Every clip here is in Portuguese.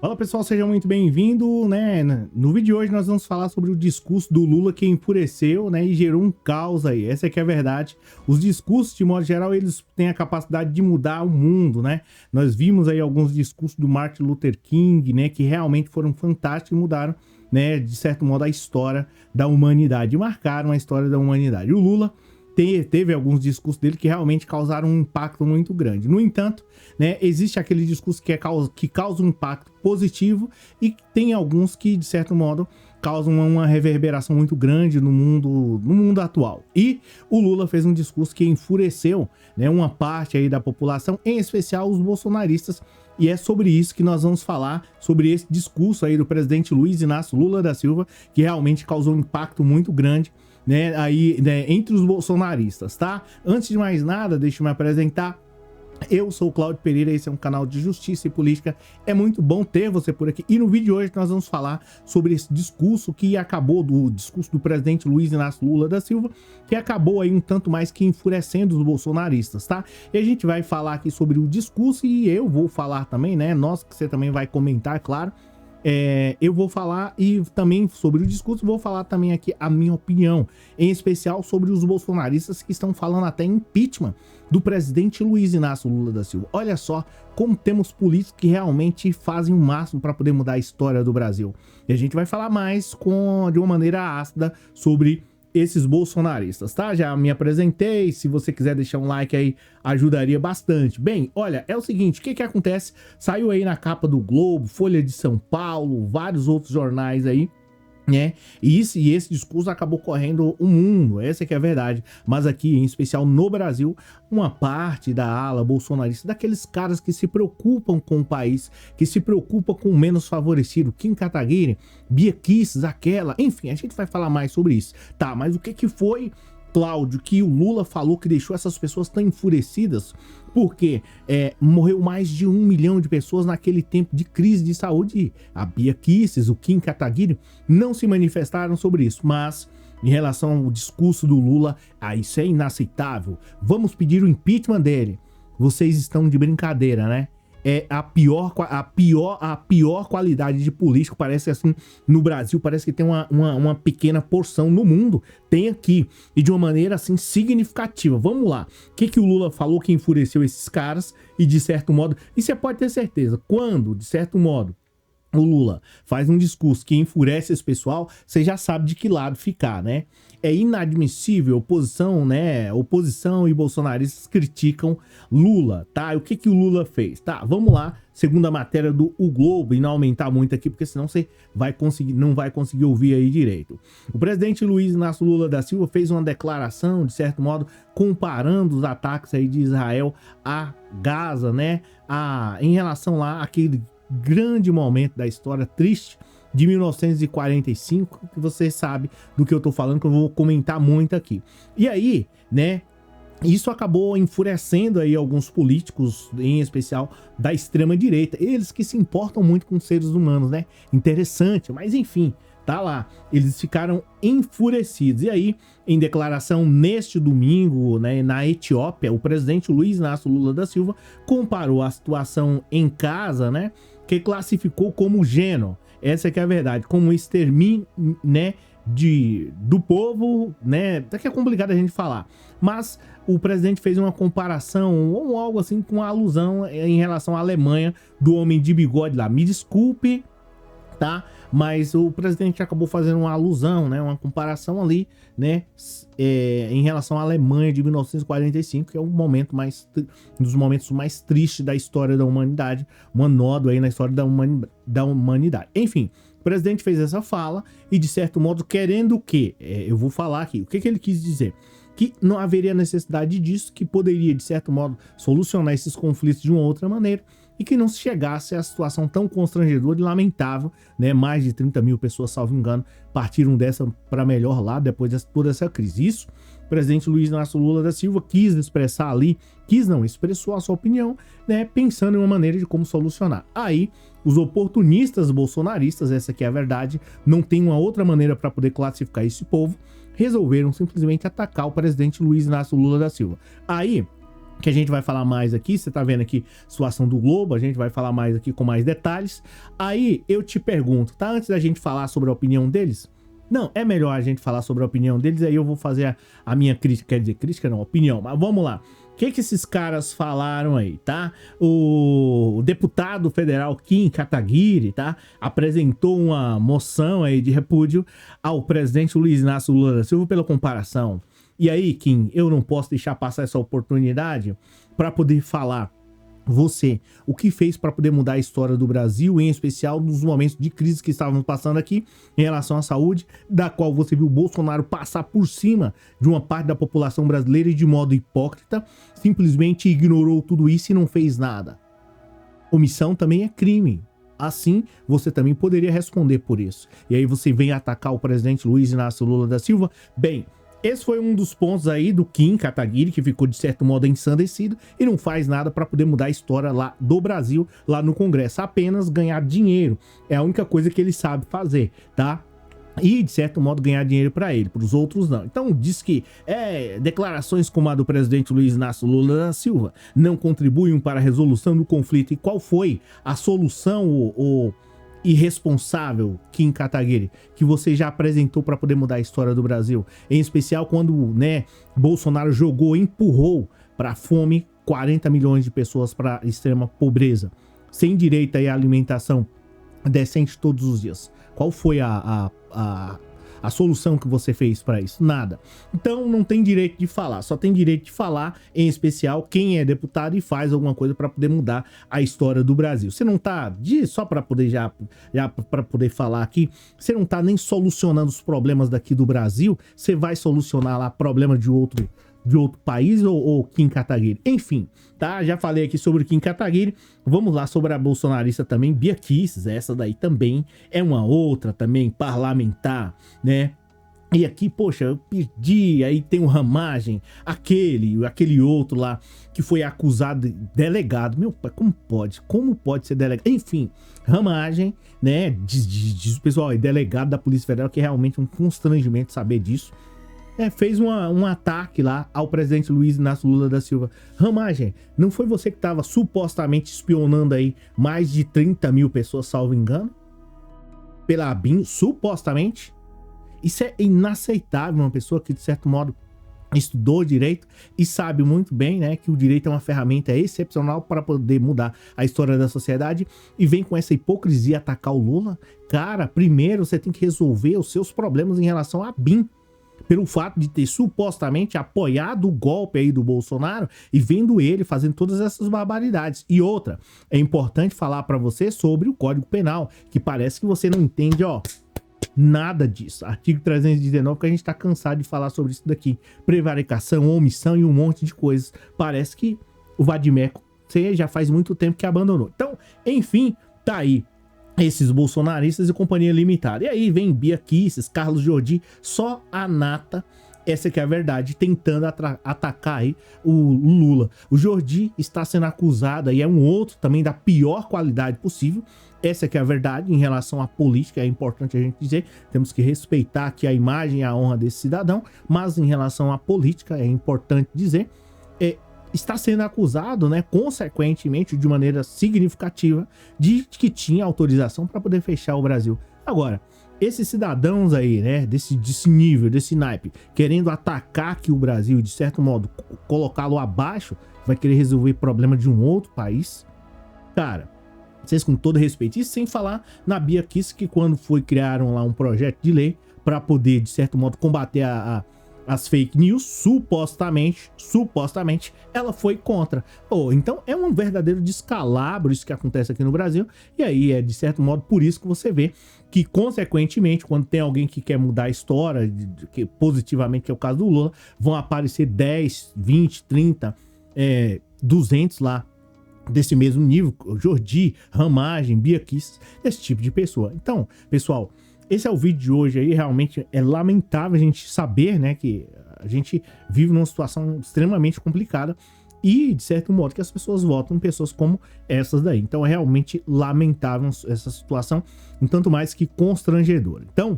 Fala pessoal, seja muito bem-vindo, né? No vídeo de hoje nós vamos falar sobre o discurso do Lula que enfureceu, né, e gerou um caos aí. Essa aqui é a verdade. Os discursos, de modo geral, eles têm a capacidade de mudar o mundo, né? Nós vimos aí alguns discursos do Martin Luther King, né, que realmente foram fantásticos e mudaram, né, de certo modo a história da humanidade, marcaram a história da humanidade. O Lula teve alguns discursos dele que realmente causaram um impacto muito grande. No entanto, né, existe aquele discurso que causa um impacto positivo e tem alguns que, de certo modo, causam uma reverberação muito grande no mundo atual. E o Lula fez um discurso que enfureceu, né, uma parte aí da população, em especial os bolsonaristas, e é sobre isso que nós vamos falar, sobre esse discurso aí do presidente Luiz Inácio Lula da Silva, que realmente causou um impacto muito grande, né, aí, né, entre os bolsonaristas, tá? Antes de mais nada, deixa eu me apresentar. Eu sou o Cláudio Pereira, esse é um canal de justiça e política. É muito bom ter você por aqui. E no vídeo de hoje nós vamos falar sobre esse discurso que acabou, do discurso do presidente Luiz Inácio Lula da Silva, que acabou aí um tanto mais que enfurecendo os bolsonaristas, tá? E a gente vai falar aqui sobre o discurso e eu vou falar também, né? Nós, que você também vai comentar, claro. Eu vou falar e também sobre o discurso, vou falar também aqui a minha opinião, em especial sobre os bolsonaristas que estão falando até impeachment do presidente Luiz Inácio Lula da Silva. Olha só como temos políticos que realmente fazem o máximo para poder mudar a história do Brasil. E a gente vai falar mais de uma maneira ácida sobre esses bolsonaristas, tá? Já me apresentei, se você quiser deixar um like aí, ajudaria bastante. Bem, olha, é o seguinte, o que acontece? Saiu aí na capa do Globo, Folha de São Paulo, vários outros jornais aí, né? E esse discurso acabou correndo o mundo, essa que é a verdade. Mas aqui, em especial no Brasil, uma parte da ala bolsonarista, daqueles caras que se preocupam com o país, que se preocupam com o menos favorecido, Kim Kataguiri, Bia Kicis, aquela, enfim, a gente vai falar mais sobre isso. Tá, mas o que foi, Cláudio, que o Lula falou que deixou essas pessoas tão enfurecidas? Porque morreu mais de 1 milhão de pessoas naquele tempo de crise de saúde. A Bia Kicis, o Kim Kataguiri não se manifestaram sobre isso, mas em relação ao discurso do Lula, isso é inaceitável. Vamos pedir o impeachment dele. Vocês estão de brincadeira, né? É a pior qualidade de político, parece assim, no Brasil, parece que tem uma pequena porção no mundo, tem aqui, e de uma maneira assim significativa. Vamos lá, o que o Lula falou que enfureceu esses caras, e de certo modo, e você pode ter certeza, quando, de certo modo, o Lula faz um discurso que enfurece esse pessoal, você já sabe de que lado ficar, né? É inadmissível, oposição, né? Oposição e bolsonaristas criticam Lula, tá? E o que o Lula fez? Tá, vamos lá, segundo a matéria do O Globo, e não aumentar muito aqui, porque senão você não vai conseguir ouvir aí direito. O presidente Luiz Inácio Lula da Silva fez uma declaração, de certo modo, comparando os ataques aí de Israel a Gaza, né? Em relação lá àquele grande momento da história triste de 1945, que você sabe do que eu tô falando, que eu vou comentar muito aqui. E aí, né, isso acabou enfurecendo aí alguns políticos, em especial da extrema direita, eles que se importam muito com seres humanos, né? Interessante, mas enfim, tá lá, eles ficaram enfurecidos. E aí, em declaração neste domingo, né, na Etiópia, o presidente Luiz Inácio Lula da Silva comparou a situação em casa, né, que classificou como genocídio, essa que é a verdade, como extermínio, né, do povo, né, até que é complicado a gente falar, mas o presidente fez uma comparação, ou algo assim, com uma alusão em relação à Alemanha, do homem de bigode lá. Me desculpe, tá? Mas o presidente acabou fazendo uma alusão, né, uma comparação ali, né, em relação à Alemanha de 1945, que é um dos momentos mais tristes da história da humanidade, um nódo aí na história da humanidade. Enfim, o presidente fez essa fala e, de certo modo, querendo o quê? Eu vou falar aqui. O que ele quis dizer? Que não haveria necessidade disso, que poderia, de certo modo, solucionar esses conflitos de uma outra maneira, e que não se chegasse a situação tão constrangedora e lamentável, né? Mais de 30 mil pessoas, salvo engano, partiram dessa para melhor lá depois de toda essa crise. Isso, o presidente Luiz Inácio Lula da Silva quis expressar ali, expressou a sua opinião, né? Pensando em uma maneira de como solucionar. Aí, os oportunistas bolsonaristas, essa aqui é a verdade, não tem uma outra maneira para poder classificar esse povo, resolveram simplesmente atacar o presidente Luiz Inácio Lula da Silva. Aí, que a gente vai falar mais aqui. Você tá vendo aqui a situação do Globo, a gente vai falar mais aqui com mais detalhes. Aí eu te pergunto, tá? Antes da gente falar sobre a opinião deles, não, é melhor a gente falar sobre a opinião deles, aí eu vou fazer a minha crítica, quer dizer, crítica não, opinião, mas vamos lá. O que esses caras falaram aí, tá? O deputado federal Kim Kataguiri, tá? Apresentou uma moção aí de repúdio ao presidente Luiz Inácio Lula da Silva pela comparação. E aí, Kim, eu não posso deixar passar essa oportunidade para poder falar você, o que fez para poder mudar a história do Brasil, em especial nos momentos de crise que estávamos passando aqui em relação à saúde, da qual você viu o Bolsonaro passar por cima de uma parte da população brasileira e de modo hipócrita, simplesmente ignorou tudo isso e não fez nada. Omissão também é crime. Assim, você também poderia responder por isso. E aí você vem atacar o presidente Luiz Inácio Lula da Silva? Bem, esse foi um dos pontos aí do Kim Kataguiri, que ficou de certo modo ensandecido e não faz nada para poder mudar a história lá do Brasil, lá no Congresso. Apenas ganhar dinheiro. É a única coisa que ele sabe fazer, tá? E, de certo modo, ganhar dinheiro para ele, para os outros não. Então, diz que declarações como a do presidente Luiz Inácio Lula da Silva não contribuem para a resolução do conflito. E qual foi a solução, o irresponsável Kim Kataguiri, que você já apresentou para poder mudar a história do Brasil, em especial quando, né, Bolsonaro empurrou para a fome 40 milhões de pessoas para extrema pobreza, sem direito à alimentação decente todos os dias. Qual foi a solução que você fez para isso? Nada. Então não tem direito de falar, só tem direito de falar, em especial, quem é deputado e faz alguma coisa para poder mudar a história do Brasil. Você não tá, só para poder já para poder falar aqui, você não tá nem solucionando os problemas daqui do Brasil, você vai solucionar lá problema de outro país ou Kim Kataguiri? Enfim, tá? Já falei aqui sobre o Kim Kataguiri. Vamos lá sobre a bolsonarista também, Bia Kicis. Essa daí também é uma outra também parlamentar, né? E aqui, poxa, eu pedi, aí tem o Ramagem, aquele outro lá que foi acusado de delegado. Meu pai, como pode? Como pode ser delegado? Enfim, Ramagem, né? Diz o pessoal, é delegado da Polícia Federal, que é realmente um constrangimento saber disso. Fez um ataque lá ao presidente Luiz Inácio Lula da Silva. Ramagem, não foi você que estava supostamente espionando aí mais de 30 mil pessoas, salvo engano? Pela ABIN, supostamente? Isso é inaceitável, uma pessoa que, de certo modo, estudou direito e sabe muito bem, né, que o direito é uma ferramenta excepcional para poder mudar a história da sociedade e vem com essa hipocrisia atacar o Lula. Cara, primeiro você tem que resolver os seus problemas em relação à ABIN, pelo fato de ter supostamente apoiado o golpe aí do Bolsonaro e vendo ele fazendo todas essas barbaridades. E outra, é importante falar para você sobre o Código Penal, que parece que você não entende, nada disso. Artigo 319, que a gente tá cansado de falar sobre isso daqui. Prevaricação, omissão e um monte de coisas. Parece que o Vadimeco, você já faz muito tempo que abandonou. Então, enfim, tá aí esses bolsonaristas e companhia limitada. E aí vem Bia Kicis, Carlos Jordi, só a nata, essa que é a verdade, tentando atacar aí o Lula. O Jordi está sendo acusado, aí é um outro também da pior qualidade possível. Essa que é a verdade em relação à política, é importante a gente dizer, temos que respeitar aqui a imagem e a honra desse cidadão, mas em relação à política, é importante dizer, está sendo acusado, né, consequentemente, de maneira significativa, de que tinha autorização para poder fechar o Brasil. Agora, esses cidadãos aí, né, desse nível, desse naipe, querendo atacar aqui o Brasil e, de certo modo, colocá-lo abaixo, vai querer resolver problema de um outro país? Cara, vocês com todo respeito, isso sem falar na Bia Kicis, que quando criaram lá um projeto de lei para poder, de certo modo, combater as fake news, supostamente, ela foi contra. Então é um verdadeiro descalabro isso que acontece aqui no Brasil, e aí é de certo modo por isso que você vê que, consequentemente, quando tem alguém que quer mudar a história, que positivamente, que é o caso do Lula, vão aparecer 10, 20, 30, 200 lá, desse mesmo nível, Jordi, Ramagem, Bia Kicis, esse tipo de pessoa. Então, pessoal, esse é o vídeo de hoje aí. Realmente é lamentável a gente saber, né, que a gente vive numa situação extremamente complicada e, de certo modo, que as pessoas votam em pessoas como essas daí. Então é realmente lamentável essa situação, um tanto mais que constrangedora. Então,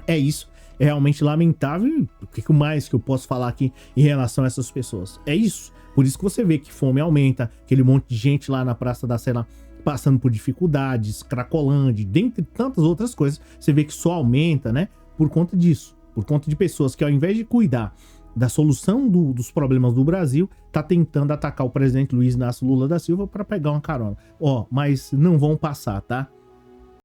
é isso. é realmente lamentável. E o que mais que eu posso falar aqui em relação a essas pessoas? É isso. Por isso que você vê que fome aumenta, aquele monte de gente lá na Praça da Sé, lá, passando por dificuldades, Cracolândia, dentre tantas outras coisas, você vê que só aumenta, né? Por conta disso. Por conta de pessoas que, ao invés de cuidar da solução dos problemas do Brasil, tá tentando atacar o presidente Luiz Inácio Lula da Silva para pegar uma carona. Ó, mas não vão passar, tá?